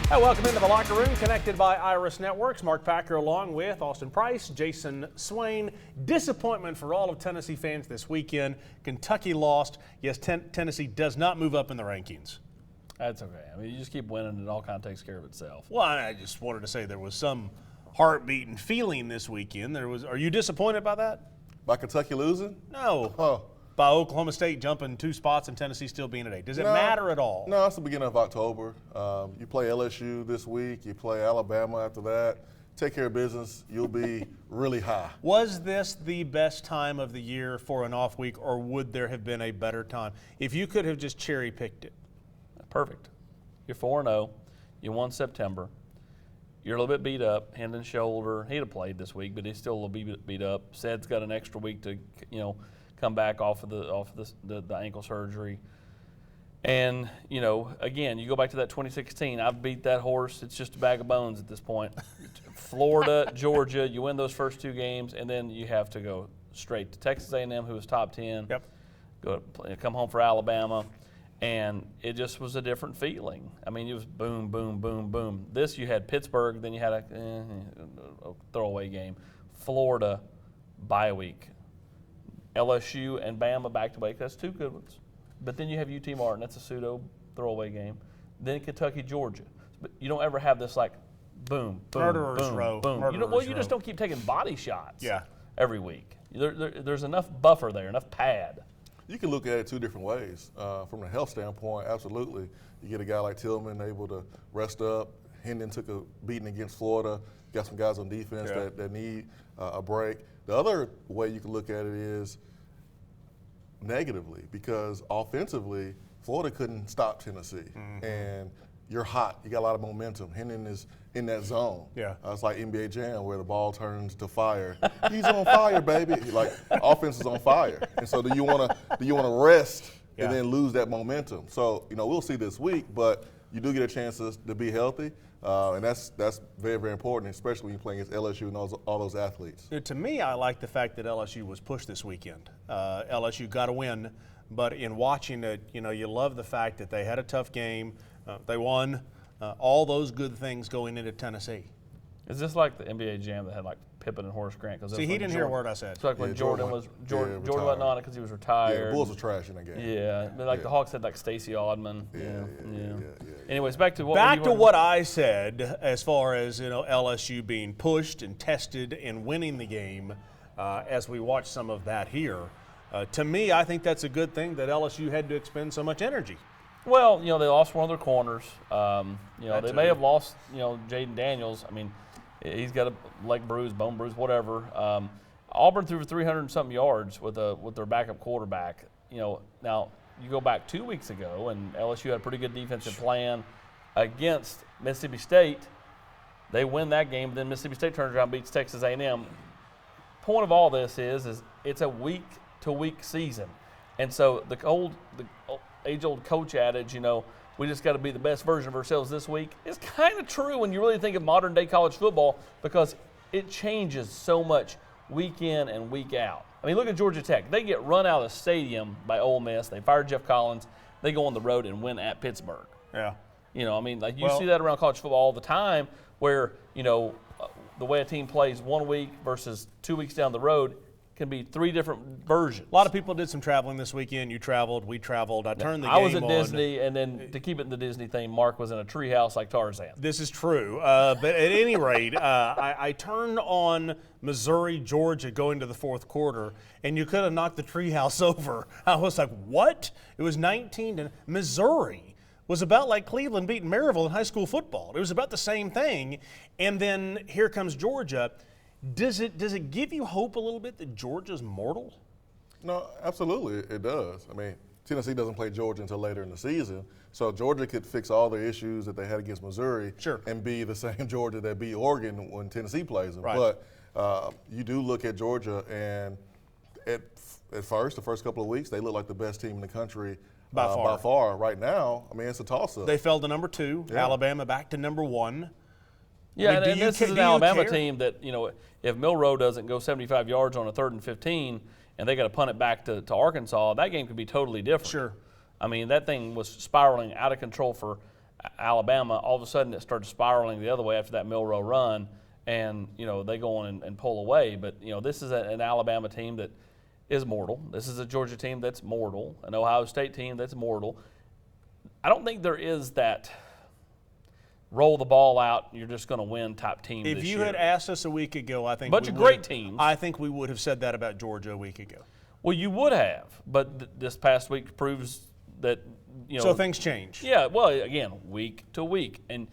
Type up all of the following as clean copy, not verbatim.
Hi, welcome into the Locker Room, connected by Iris Networks. Mark Packer along with Austin Price, Jason Swain. Disappointment for all of Tennessee fans this weekend. Kentucky lost. Yes, Tennessee does not move up in the rankings. That's okay. I mean, you just keep winning, and it all kind of takes care of itself. Well, I just wanted to say there was some heartbeat and feeling this weekend. Are you disappointed by that? By Kentucky losing? No. Oh. By Oklahoma State jumping 2 spots and Tennessee still being at 8. Does it matter at all? No, it's the beginning of October. You play LSU this week. You play Alabama after that. Take care of business. You'll be really high. Was this the best time of the year for an off week, or would there have been a better time? If you could have just cherry-picked it. Perfect. You're 4-0. You won September. You're a little bit beat up, hand and shoulder. He'd have played this week, but he's still a little bit beat up. Ced's got an extra week to, come back off of the ankle surgery. And, again, you go back to that 2016. I've beat that horse. It's just a bag of bones at this point. Florida, Georgia, you win those first 2 games, and then you have to go straight to Texas A&M, who was top 10. Yep. Come home for Alabama. And it just was a different feeling. I mean, it was boom, boom, boom, boom. This, you had Pittsburgh, then you had a throwaway game. Florida, bye week. LSU and Bama back-to-back. That's 2 good ones. But then you have UT Martin. That's a pseudo throwaway game. Then Kentucky, Georgia. But you don't ever have this boom, boom, Murderer's boom, row. boom. Murderer's You just don't keep taking body shots. Yeah. Every week. There's enough buffer there, enough pad. You can look at it 2 different ways. From a health standpoint, absolutely. You get a guy like Tillman able to rest up. Hendon took a beating against Florida. Got some guys on defense that need a break. The other way you can look at it is negatively, because offensively, Florida couldn't stop Tennessee. Mm-hmm. And you're hot. You got a lot of momentum. Hendon is in that zone. Yeah. It's like NBA Jam where the ball turns to fire. He's on fire, baby. Offense is on fire. And so do you want to rest and then lose that momentum? So, we'll see this week, but you do get a chance to be healthy. And that's very, very important, especially when you're playing against LSU and all those athletes. To me, I like the fact that LSU was pushed this weekend. LSU got a win, but in watching it, you love the fact that they had a tough game. They won. All those good things going into Tennessee. Is this like the NBA Jam that had Pippen and Horace Grant? See, he didn't hear a word I said. It's like when Jordan wasn't on it because he was retired. Yeah, the Bulls were trash in that game. Yeah, the Hawks had Stacey Oddman. Yeah. Anyways, back to what I said as far as LSU being pushed and tested and winning the game. As we watch some of that here, to me, I think that's a good thing that LSU had to expend so much energy. Well, they lost one of their corners. They may have lost, Jaden Daniels. I mean, he's got a leg bruise, bone bruise, whatever. Auburn threw for 300-something yards with their backup quarterback. Now you go back 2 weeks ago, and LSU had a pretty good defensive plan against Mississippi State. They win that game, but then Mississippi State turns around and beats Texas A&M. Point of all this is it's a week-to-week season, and so the age-old coach adage, we just got to be the best version of ourselves this week, is kind of true when you really think of modern-day college football, because it changes so much week in and week out. I mean, look at Georgia Tech. They get run out of the stadium by Ole Miss. They fire Jeff Collins. They go on the road and win at Pittsburgh. Yeah. You see that around college football all the time where, the way a team plays 1 week versus 2 weeks down the road can be 3 different versions. A lot of people did some traveling this weekend. You traveled, we traveled. I turned the game on. I was at Disney, and then to keep it in the Disney theme, Mark was in a treehouse like Tarzan. This is true. But at any rate, I turned on Missouri, Georgia going to the 4th quarter, and you could have knocked the treehouse over. I was like, what? It was 19 to Missouri. Was about like Cleveland beating Maryville in high school football. It was about the same thing. And then here comes Georgia. Does it give you hope a little bit that Georgia's mortal? No, absolutely, it does. I mean, Tennessee doesn't play Georgia until later in the season, so Georgia could fix all the issues that they had against Missouri and be the same Georgia that beat Oregon when Tennessee plays them. Right. But you do look at Georgia, and at first, the first couple of weeks, they look like the best team in the country by far. Right now, I mean, it's a toss-up. They fell to number 2, Alabama back to number 1. Yeah, and this is an Alabama team that, if Milroe doesn't go 75 yards on a 3rd and 15 and they got to punt it back to Arkansas, that game could be totally different. Sure. I mean, that thing was spiraling out of control for Alabama, all of a sudden it started spiraling the other way after that Milroe run, and they go on and pull away. But this is an Alabama team that is mortal. This is a Georgia team that's mortal, an Ohio State team that's mortal. I don't think there is that roll the ball out, you're just going to win type team If this you year. had asked us a week ago, I think Bunch we of would- great teams. I think we would have said that about Georgia a week ago. Well, you would have, but this past week proves that So things change. Yeah, well, again, week to week, and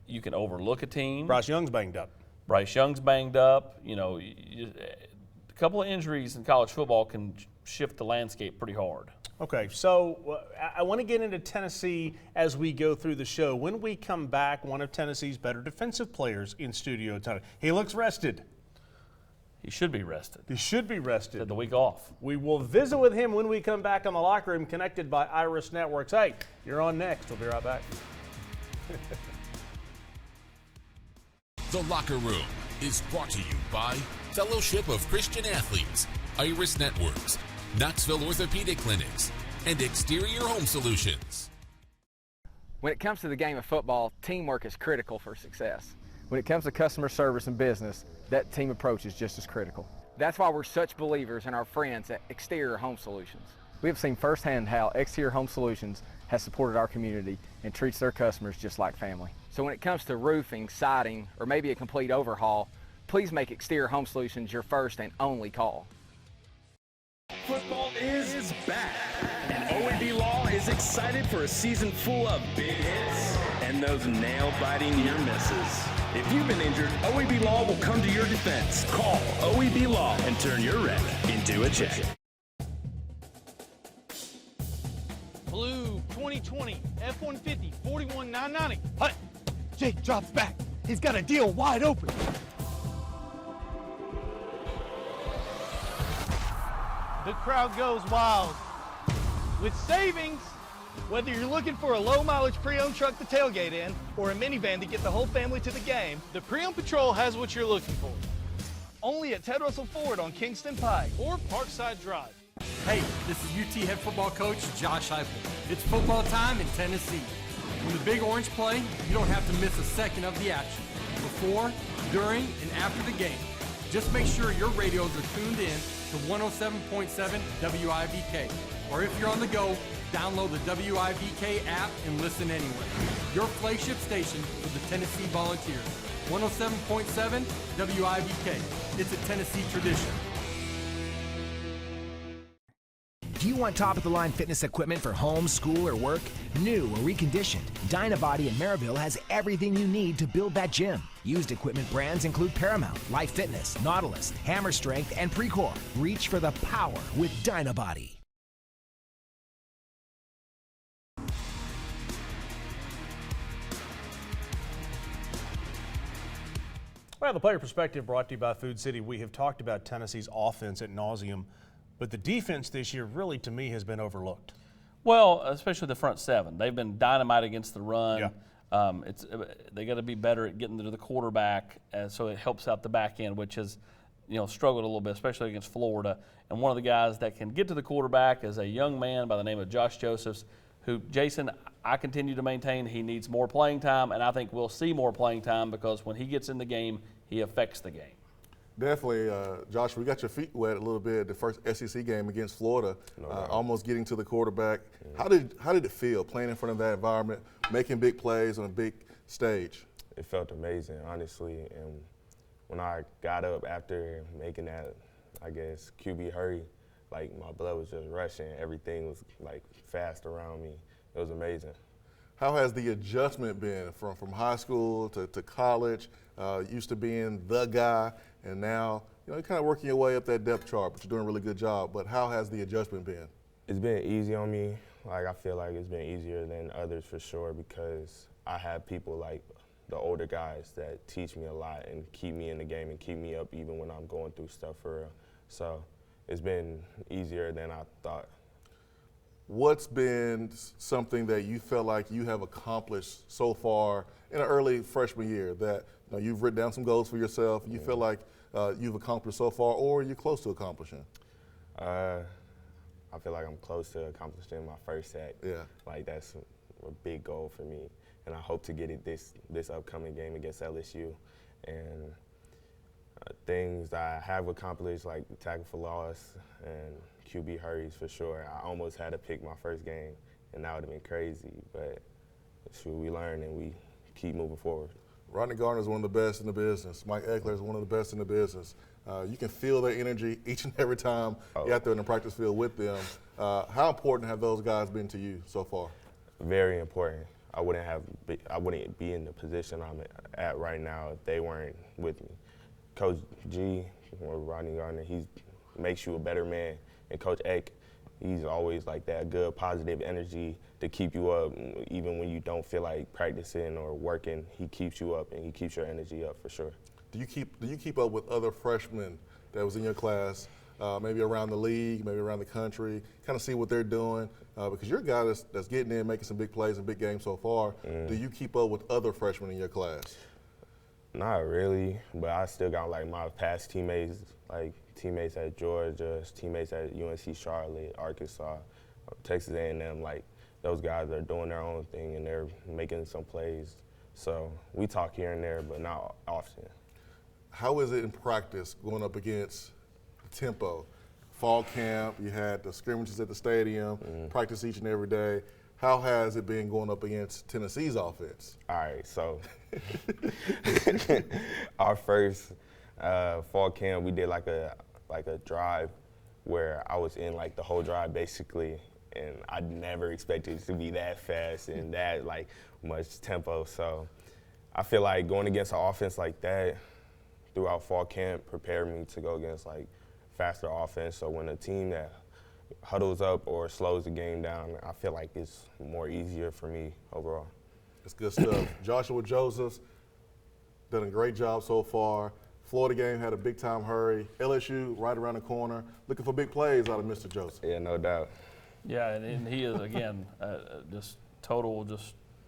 you can overlook a team. Bryce Young's banged up. Bryce Young's banged up. A couple of injuries in college football can shift the landscape pretty hard. Okay, so I want to get into Tennessee as we go through the show. When we come back, one of Tennessee's better defensive players in studio tonight. He looks rested. He should be rested. He should be rested. Had the week off. We will visit with him when we come back on the Locker Room, connected by Iris Networks. Hey, you're on next. We'll be right back. The Locker Room is brought to you by Fellowship of Christian Athletes, Iris Networks, Knoxville Orthopedic Clinics, and Exterior Home Solutions. When it comes to the game of football, teamwork is critical for success. When it comes to customer service and business, that team approach is just as critical. That's why we're such believers in our friends at Exterior Home Solutions. We have seen firsthand how Exterior Home Solutions has supported our community and treats their customers just like family. So when it comes to roofing, siding, or maybe a complete overhaul, please make Exterior Home Solutions your first and only call. Football is back, and OEB Law is excited for a season full of big hits and those nail-biting near misses. If you've been injured, OEB Law will come to your defense. Call OEB Law and turn your wreck into a check. Blue 2020 F-150 41990. Hut. Jake drops back. He's got a deal wide open. The crowd goes wild. With savings, whether you're looking for a low-mileage pre-owned truck to tailgate in or a minivan to get the whole family to the game, the Pre-Owned Patrol has what you're looking for. Only at Ted Russell Ford on Kingston Pike or Parkside Drive. Hey, this is UT head football coach Josh Heupel. It's football time in Tennessee. When the Big Orange play, you don't have to miss a second of the action. Before, during, and after the game, just make sure your radios are tuned in to 107.7 WIVK. Or if you're on the go, download the WIVK app and listen anywhere. Your flagship station for the Tennessee Volunteers. 107.7 WIVK. It's a Tennessee tradition. Do you want top-of-the-line fitness equipment for home, school, or work? New or reconditioned, Dynabody in Maryville has everything you need to build that gym. Used equipment brands include Paramount, Life Fitness, Nautilus, Hammer Strength, and Precor. Reach for the power with Dynabody. Well, the player perspective brought to you by Food City. We have talked about Tennessee's offense at nauseum, but the defense this year really, to me, has been overlooked. Well, especially the front seven. They've been dynamite against the run. Yeah. They got to be better at getting to the quarterback, so it helps out the back end, which has struggled a little bit, especially against Florida. And one of the guys that can get to the quarterback is a young man by the name of Josh Josephs, who, Jason, I continue to maintain he needs more playing time, and I think we'll see more playing time because when he gets in the game, he affects the game. Definitely, Josh, we got your feet wet a little bit the first SEC game against Florida, almost getting to the quarterback. How did it feel playing in front of that environment, making big plays on a big stage? It felt amazing, honestly. And when I got up after making that, I guess, QB hurry, like my blood was just rushing. Everything was like fast around me. It was amazing. How has the adjustment been from high school to college, used to being the guy, and now you're kind of working your way up that depth chart, but you're doing a really good job. But how has the adjustment been? It's been easy on me. Like, I feel like it's been easier than others for sure because I have people like the older guys that teach me a lot and keep me in the game and keep me up even when I'm going through stuff for real. So it's been easier than I thought. What's been something that you felt like you have accomplished so far in an early freshman year that you've written down some goals for yourself, you feel like you've accomplished so far, or you're close to accomplishing? I feel like I'm close to accomplishing my first sack. Yeah. Like, that's a big goal for me. and I hope to get it this upcoming game against LSU. And things I have accomplished, like tackle for loss and QB hurries for sure. I almost had to pick my first game, and that would have been crazy, but we learn and we keep moving forward. Rodney Gardner is one of the best in the business. Mike Ekeler is one of the best in the business. You can feel their energy each and every time you're out there in the practice field with them. How important have those guys been to you so far? Very important. I wouldn't be in the position I'm at right now if they weren't with me. Coach G, or Rodney Gardner, he makes you a better man. And Coach Eck, he's always like that good, positive energy to keep you up. Even when you don't feel like practicing or working, he keeps you up and he keeps your energy up for sure. Do you keep up with other freshmen that was in your class, maybe around the league, maybe around the country, kind of see what they're doing? Because you're a guy that's getting in, making some big plays and big games so far. Do you keep up with other freshmen in your class? Not really, but I still got like my past teammates, like teammates at Georgia, teammates at UNC Charlotte, Arkansas, Texas A&M. Like those guys are doing their own thing and they're making some plays. So we talk here and there, but not often. How is it in practice going up against tempo? Fall camp, you had the scrimmages at the stadium, practice each and every day. How has it been going up against Tennessee's offense? All right, so our first fall camp, we did like a drive where I was in like the whole drive basically, and I never expected it to be that fast and that like much tempo. So I feel like going against an offense like that throughout fall camp prepared me to go against like faster offense. So when a team that huddles up or slows the game down, I feel like it's more easier for me overall. That's good stuff. Joshua Josephs done a great job so far. Florida game had a big-time hurry. LSU right around the corner. Looking for big plays out of Mr. Joseph. Yeah, no doubt. Yeah, and he is, again, just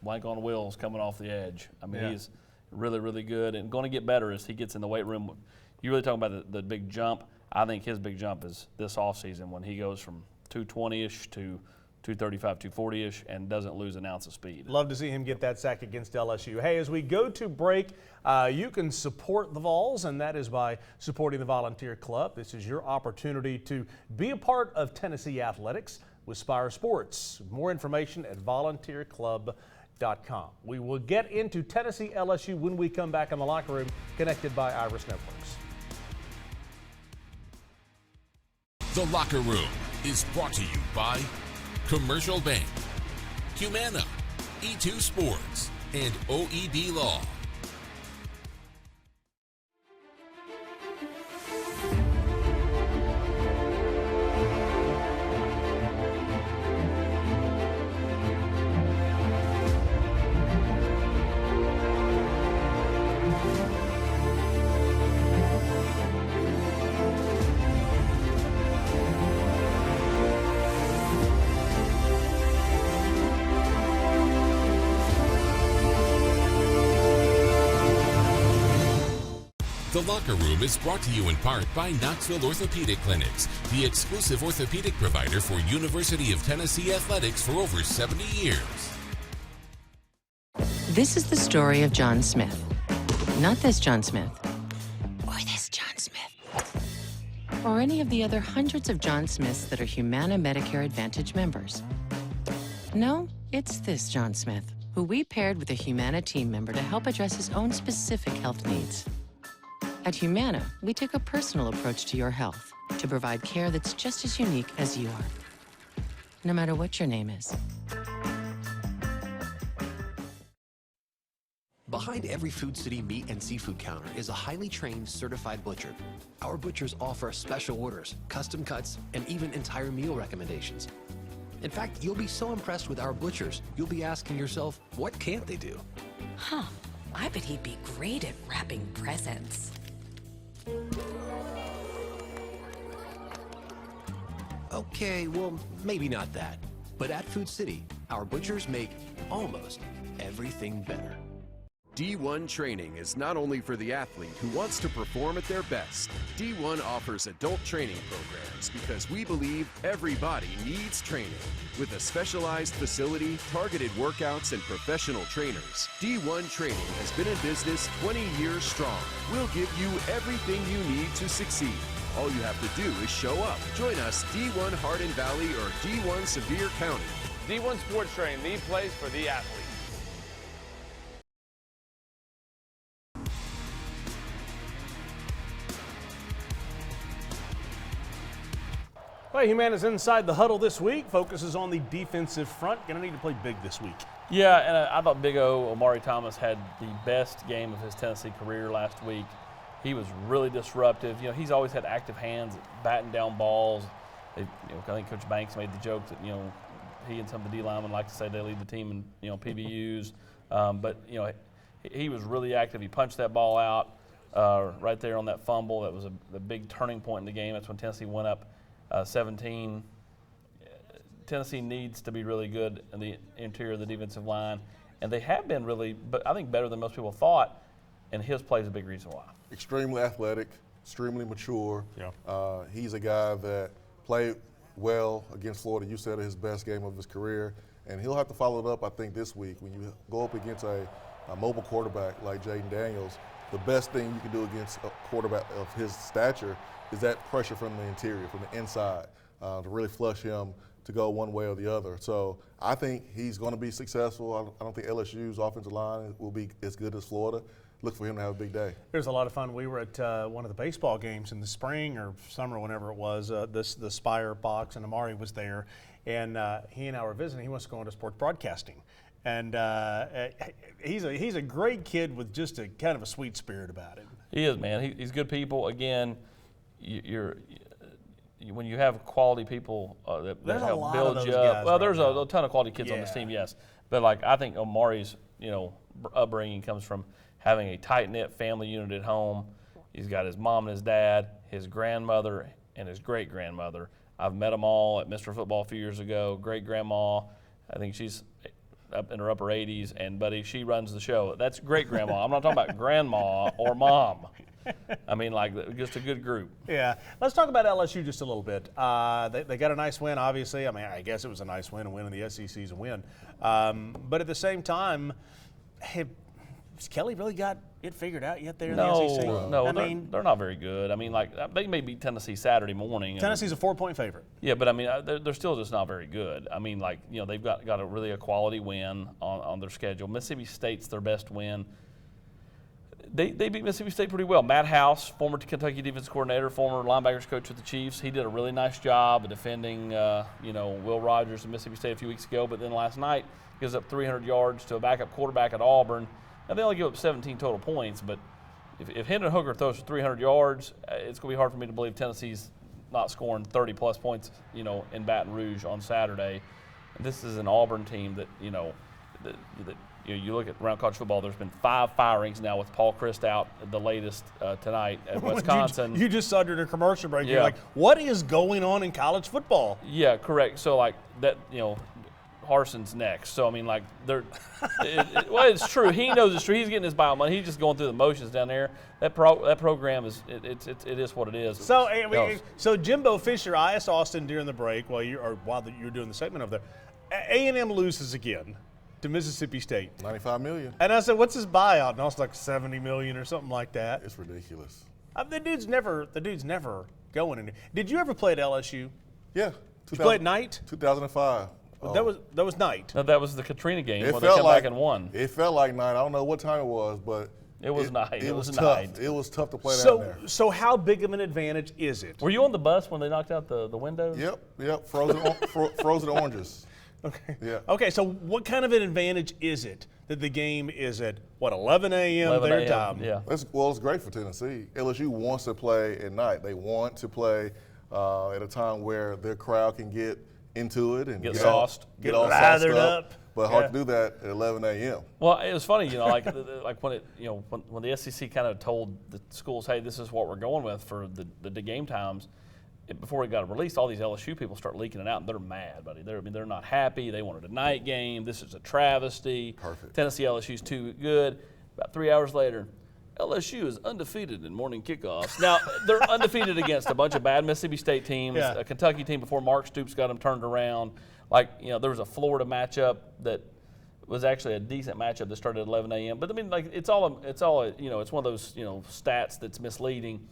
blank on wheels coming off the edge. I mean, he's really, really good and going to get better as he gets in the weight room. You really talking about the big jump. I think his big jump is this offseason when he goes from 220-ish to 235, 240-ish and doesn't lose an ounce of speed. Love to see him get that sack against LSU. Hey, as we go to break, you can support the Vols, and that is by supporting the Volunteer Club. This is your opportunity to be a part of Tennessee athletics with Spire Sports. More information at volunteerclub.com. We will get into Tennessee LSU when we come back in the locker room, connected by Iris Networks. The Locker Room is brought to you by Commercial Bank, Humana, E2 Sports, and OEB Law. The Locker Room is brought to you in part by Knoxville Orthopedic Clinics, the exclusive orthopedic provider for University of Tennessee athletics for over 70 years. This is the story of John Smith. Not this John Smith, or this John Smith, or any of the other hundreds of John Smiths that are Humana Medicare Advantage members. No, it's this John Smith, who we paired with a Humana team member to help address his own specific health needs. At Humana, we take a personal approach to your health to provide care that's just as unique as you are, no matter what your name is. Behind every Food City meat and seafood counter is a highly trained, certified butcher. Our butchers offer special orders, custom cuts, and even entire meal recommendations. In fact, you'll be so impressed with our butchers, you'll be asking yourself, what can't they do? Huh, I bet he'd be great at wrapping presents. Okay, well, maybe not that. But at Food City, our butchers make almost everything better. D1 training is not only for the athlete who wants to perform at their best. D1 offers adult training programs because we believe everybody needs training. With a specialized facility, targeted workouts, and professional trainers, D1 Training has been in business 20 years strong. We'll give you everything you need to succeed. All you have to do is show up. Join us, D1 Hardin Valley or D1 Sevier County. D1 Sports Training, the place for the athlete. Well, Humana's Inside the Huddle this week focuses on the defensive front. Going to need to play big this week. Yeah, and I thought Big O, Omari Thomas, had the best game of his Tennessee career last week. He was really disruptive. You know, he's always had active hands, batting down balls. I think Coach Banks made the joke that, he and some of the D linemen like to say they lead the team in, PBUs. But he was really active. He punched that ball out right there on that fumble. That was a big turning point in the game. That's when Tennessee went up 17. Tennessee needs to be really good in the interior of the defensive line, and they have been really, but I think better than most people thought. And his play is a big reason why. Extremely athletic, extremely mature. Yeah. He's a guy that played well against Florida. You said his best game of his career, and he'll have to follow it up, I think, this week. When you go up against a mobile quarterback like Jayden Daniels, the best thing you can do against a quarterback of his stature is that pressure from the interior, from the inside, to really flush him to go one way or the other. So I think he's going to be successful. I don't think LSU's offensive line will be as good as Florida. Look for him to have a big day. It was a lot of fun. We were at one of the baseball games in the spring or summer, whenever it was, the Spire box, and Amari was there. And he and I were visiting. He wants to go into sports broadcasting. And he's a great kid with just a kind of a sweet spirit about him. He is, man. He's good people. Again, when you have quality people that help build you up. Well, there's a ton of quality kids on this team, yes. But I think Omari's upbringing comes from having a tight-knit family unit at home. He's got his mom and his dad, his grandmother, and his great-grandmother. I've met them all at Mr. Football a few years ago. Great-grandma, I think she's up in her upper 80s, and buddy, she runs the show. That's great-grandma. I'm not talking about grandma or mom. I mean, just a good group. Yeah. Let's talk about LSU just a little bit. They got a nice win, obviously. I mean, I guess it was a nice win. A win in the SEC is a win. But at the same time, has Kelly really got it figured out yet there in the SEC? No, they're not very good. I mean, they may beat Tennessee Saturday morning. Tennessee's a 4-point favorite. Yeah, but I mean, they're still just not very good. I mean, they've got a quality win on their schedule. Mississippi State's their best win. They beat Mississippi State pretty well. Matt House, former Kentucky defensive coordinator, former linebackers coach with the Chiefs, he did a really nice job of defending, Will Rogers of Mississippi State a few weeks ago. But then last night, gives up 300 yards to a backup quarterback at Auburn. Now, they only give up 17 total points, but if Hendon Hooker throws for 300 yards, it's going to be hard for me to believe Tennessee's not scoring 30-plus points, in Baton Rouge on Saturday. And this is an Auburn team that, you look at around college football, there's been 5 firings now with Paul Chryst out, the latest tonight at Wisconsin. You just saw during a commercial break, you're like, what is going on in college football? Yeah, correct. So, that, Harson's next. So, I mean, it's true. He knows it's true. He's getting his bio money. He's just going through the motions down there. That program is it is what it is. So Jimbo Fisher, I asked Austin during the break while you're doing the segment over there, A&M loses again to Mississippi State. $95 million. And I said, what's his buyout? And I was like, $70 million or something like that. It's ridiculous. The dude's never going in. Did you ever play at LSU? Yeah. Did you play at night? 2005. That was night. No, that was the Katrina game where they came back and won. It felt like night. I don't know what time it was, but it was night. It was tough. Night. It was tough to play down there. So how big of an advantage is it? Were you on the bus when they knocked out the windows? Yep. Frozen oranges. Okay. Yeah. Okay, so what kind of an advantage is it that the game is at, 11 a.m. their time? Yeah. It's great for Tennessee. LSU wants to play at night. They want to play at a time where their crowd can get into it and get sauced. Get all lathered up. But hard to do that at 11 a.m. Well, it was funny, when the SEC kind of told the schools, hey, this is what we're going with for the game times. Before it got released, all these LSU people start leaking it out, and they're mad, buddy. They're not happy. They wanted a night game. This is a travesty. Perfect. Tennessee LSU's too good. About 3 hours later, LSU is undefeated in morning kickoffs. Now, they're undefeated against a bunch of bad Mississippi State teams, a Kentucky team before Mark Stoops got them turned around. Like, there was a Florida matchup that was actually a decent matchup that started at 11 a.m. But, I mean, like, it's all it's one of those, stats that's misleading.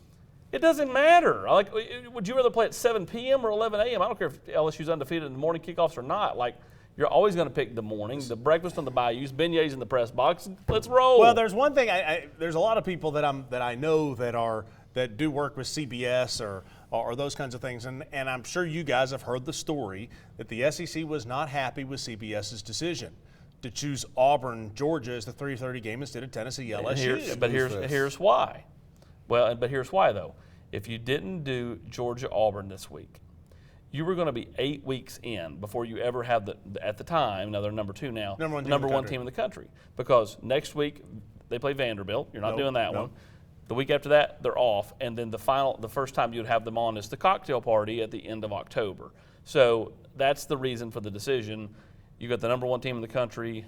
It doesn't matter. Like, would you rather play at 7 p.m. or 11 a.m.? I don't care if LSU's undefeated in the morning kickoffs or not. Like, you're always going to pick the morning, the breakfast on the bayous, beignets in the press box. Let's roll. Well, there's one thing. There's a lot of people that I know that do work with CBS or those kinds of things, and I'm sure you guys have heard the story that the SEC was not happy with CBS's decision to choose Auburn, Georgia as the 3:30 game instead of Tennessee, LSU. But here's why. Well, but here's why though. If you didn't do Georgia Auburn this week, you were going to be 8 weeks in before you ever have at the time, now they're number 2 now, number one team in the country. Because next week they play Vanderbilt. You're not doing that one. The week after that, they're off. And then the first time you'd have them on is the cocktail party at the end of October. So that's the reason for the decision. You got the number 1 team in the country,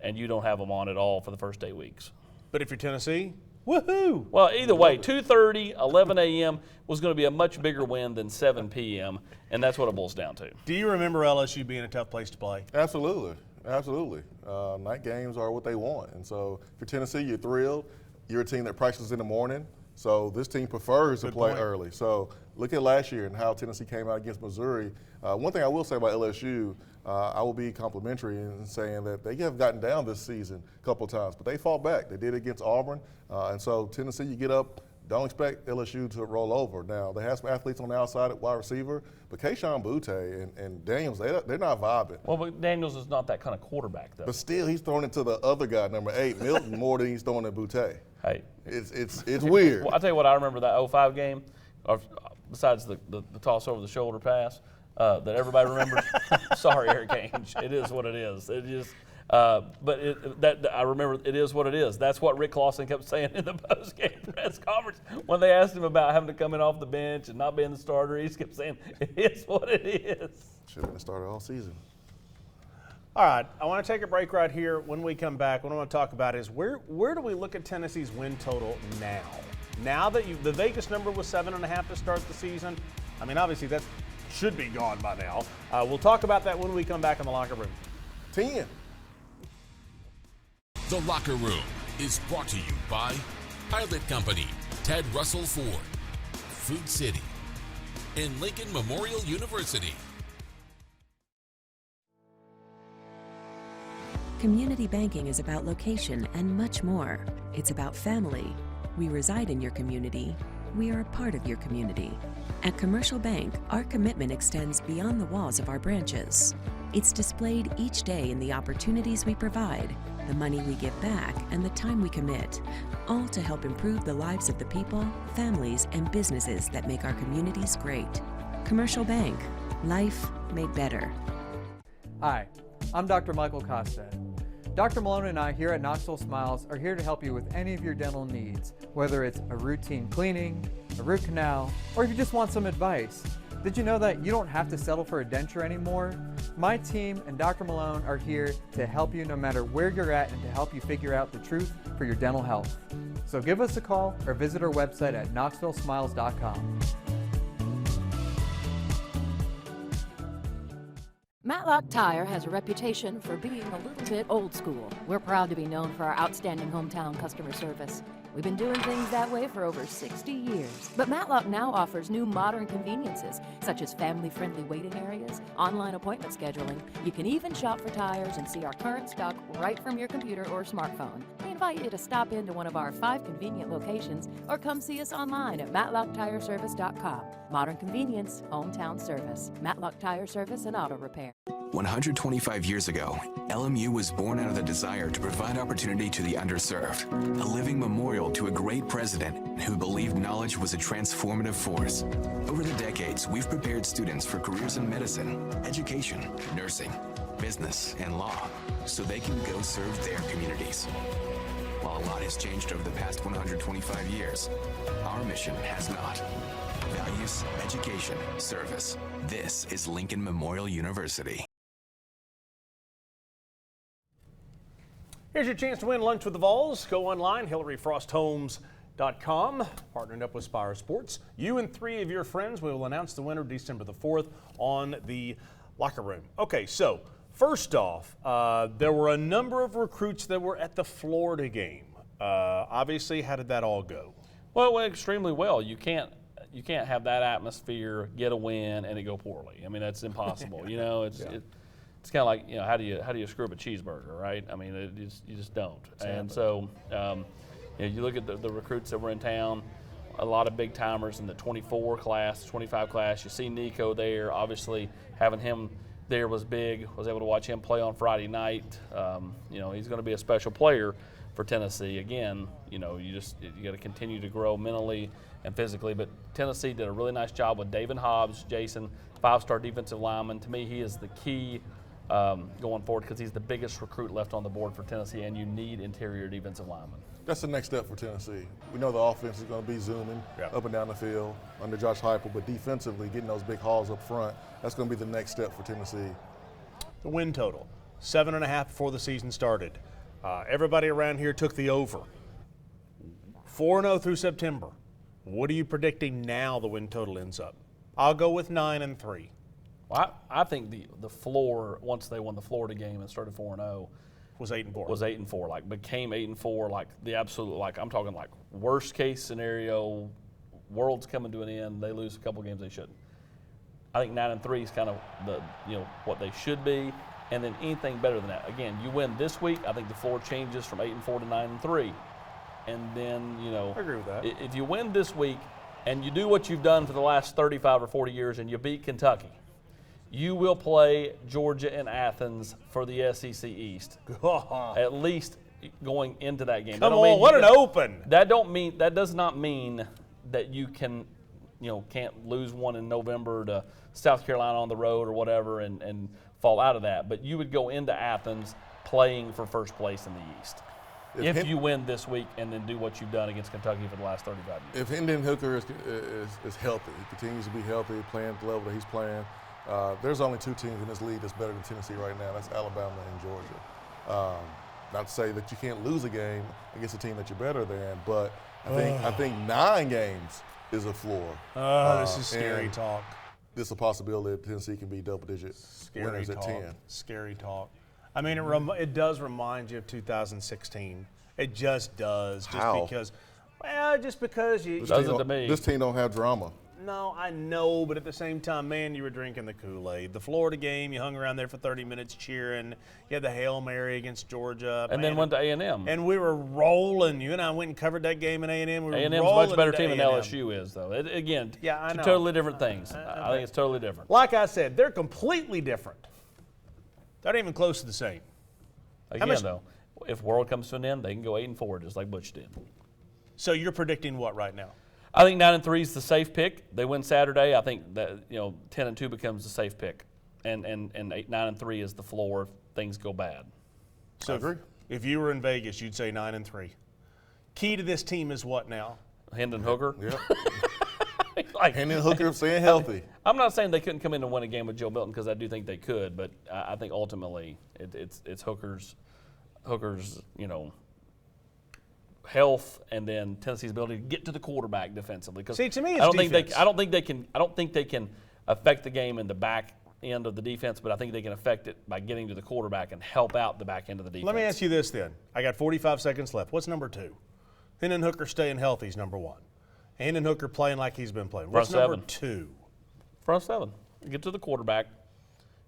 and you don't have them on at all for the first 8 weeks. But if you're Tennessee, woohoo! Well, either way, 2:30, 11 a.m. was going to be a much bigger win than 7 p.m., and that's what it boils down to. Do you remember LSU being a tough place to play? Absolutely. Night games are what they want. And so if you're Tennessee, you're thrilled. You're a team that practices in the morning. So this team prefers to play early. So look at last year and how Tennessee came out against Missouri. One thing I will say about LSU, I will be complimentary in saying that they have gotten down this season a couple of times, but they fought back. They did it against Auburn. And so Tennessee, you get up, don't expect LSU to roll over. Now, they have some athletes on the outside at wide receiver, but Kayshon Boutte and Daniels, they're not vibing. Well, but Daniels is not that kind of quarterback, though. But still, he's throwing it to the other guy, number 8, Milton, more than he's throwing at Boutte. Hey. It's weird. Well, I'll tell you what, I remember that 05 game, besides the toss over the shoulder pass that everybody remembers. Sorry, Eric Ainge. It is what it is. It just, I remember it is what it is. That's what Rick Clausen kept saying in the post-game press conference when they asked him about having to come in off the bench and not being the starter. He kept saying, it is what it is. Should have been started all season. All right, I want to take a break right here. When we come back, what I want to talk about is where do we look at Tennessee's win total now? Now that the Vegas number was 7.5 to start the season, I mean, obviously that should be gone by now. We'll talk about that when we come back in the locker room. 10. The Locker Room is brought to you by Pilot Company, Ted Russell Ford, Food City, and Lincoln Memorial University. Community banking is about location and much more. It's about family. We reside in your community. We are a part of your community. At Commercial Bank, our commitment extends beyond the walls of our branches. It's displayed each day in the opportunities we provide, the money we give back, and the time we commit, all to help improve the lives of the people, families, and businesses that make our communities great. Commercial Bank, life made better. Hi, I'm Dr. Michael Costa. Dr. Malone and I here at Knoxville Smiles are here to help you with any of your dental needs, whether it's a routine cleaning, a root canal, or if you just want some advice. Did you know that you don't have to settle for a denture anymore? My team and Dr. Malone are here to help you no matter where you're at and to help you figure out the truth for your dental health. So give us a call or visit our website at knoxvillesmiles.com. Matlock Tire has a reputation for being a little bit old school. We're proud to be known for our outstanding hometown customer service. We've been doing things that way for over 60 years. But Matlock now offers new modern conveniences, such as family-friendly waiting areas, online appointment scheduling. You can even shop for tires and see our current stock right from your computer or smartphone. We invite you to stop into one of our 5 convenient locations or come see us online at matlocktireservice.com. Modern convenience, hometown service. Matlock Tire Service and Auto Repair. 125 years ago, LMU was born out of the desire to provide opportunity to the underserved, a living memorial to a great president who believed knowledge was a transformative force. Over the decades, we've prepared students for careers in medicine, education, nursing, business, and law, so they can go serve their communities. While a lot has changed over the past 125 years, our mission has not. Values, education, service. This is Lincoln Memorial University. Here's your chance to win lunch with the Vols. Go online, HillaryFrostHomes.com, partnering up with Spire Sports. You and 3 of your friends, we will announce the winner December the 4th on the Locker Room. Okay, so first off, there were a number of recruits that were at the Florida game. Obviously, how did that all go? Well, it went extremely well. You can't have that atmosphere, get a win, and it go poorly. I mean, that's impossible. You know, it's kind of like, you know, how do you screw up a cheeseburger, right? I mean, you just don't. And so, you know, you look at the recruits that were in town. A lot of big timers in the 24 class, 25 class. You see Nico there. Obviously, having him there was big. Was able to watch him play on Friday night. You know, he's going to be a special player for Tennessee. Again, you know, you got to continue to grow mentally and physically. But Tennessee did a really nice job with David Hobbs, Jason, 5-star defensive lineman. To me, he is the key going forward because he's the biggest recruit left on the board for Tennessee, and you need interior defensive linemen. That's the next step for Tennessee. We know the offense is going to be zooming up and down the field under Josh Heupel, but defensively, getting those big hauls up front, that's going to be the next step for Tennessee. The win total, 7.5 before the season started. Everybody around here took the over. 4-0 through September. What are you predicting now the win total ends up? I'll go with 9-3. Well, I think the floor, once they won the Florida game and started 4-0, was 8-4. Was 8-4, like became 8-4, like the absolute, like I'm talking like worst case scenario, world's coming to an end, they lose a couple games they shouldn't. I think 9-3 is kind of the, you know, what they should be, and then anything better than that. Again, you win this week, I think the floor changes from 8-4 to 9-3, and then, you know, I agree with that. If you win this week and you do what you've done for the last 35 or 40 years and you beat Kentucky, you will play Georgia and Athens for the SEC East. At least going into that game. Come on, what an open! That does not mean that you can, you know, can't lose one in November to South Carolina on the road or whatever and fall out of that. But you would go into Athens playing for first place in the East. If you win this week and then do what you've done against Kentucky for the last 35 years. If Hendon Hooker is healthy, he continues to be healthy, playing at the level that he's playing. There's only 2 teams in this league that's better than Tennessee right now. That's Alabama and Georgia. Not to say that you can't lose a game against a team that you're better than, but I think 9 games is a floor. This is scary talk. This is a possibility that Tennessee can be double-digit winners at 10. Scary talk. I mean, it does remind you of 2016. It just does. How? Just because you. Doesn't to me. This team don't have drama. No, I know, but at the same time, man, you were drinking the Kool-Aid. The Florida game, you hung around there for 30 minutes cheering. You had the Hail Mary against Georgia. And then went to A&M. And we were rolling. You and I went and covered that game in A&M. A&M's a much better team than LSU is, though. Again, I know. Totally different things. I think it's totally different. Like I said, they're completely different. They're not even close to the same. Again, though, if World comes to an end, they can go 8-4 just like Butch did. So you're predicting what right now? I think 9-3 is the safe pick. They win Saturday. I think that 10-2 becomes the safe pick, and 9-3 is the floor if things go bad. So if you were in Vegas, you'd say 9-3. Key to this team is what now? Hendon Hooker. Yep. Hendon Hooker staying healthy. I'm not saying they couldn't come in and win a game with Joe Milton because I do think they could, but I think ultimately it's Hooker's health and then Tennessee's ability to get to the quarterback defensively. See, to me, it's I don't think they can affect the game in the back end of the defense, but I think they can affect it by getting to the quarterback and help out the back end of the defense. Let me ask you this then. I got 45 seconds left. What's number 2? Hendon Hooker staying healthy is number 1. Hendon Hooker playing like he's been playing. What's number 2? Front 7. Get to the quarterback.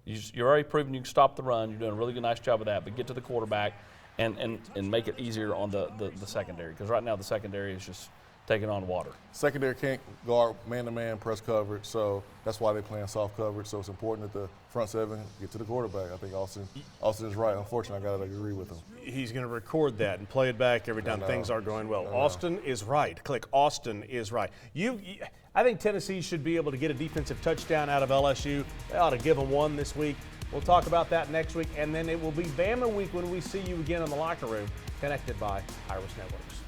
You're already proven you can stop the run. You're doing a really good, nice job of that, but get to the quarterback and make it easier on the secondary, because right now the secondary is just taking on water. Secondary can't guard man-to-man press coverage, so that's why they're playing soft coverage. So it's important that the front 7 get to the quarterback. I think Austin is right. Unfortunately, I got to agree with him. He's going to record that and play it back every time things are going well. Austin is right. Click Austin is right. I think Tennessee should be able to get a defensive touchdown out of LSU. They ought to give them one this week. We'll talk about that next week, and then it will be Bama week when we see you again in the locker room, connected by Iris Networks.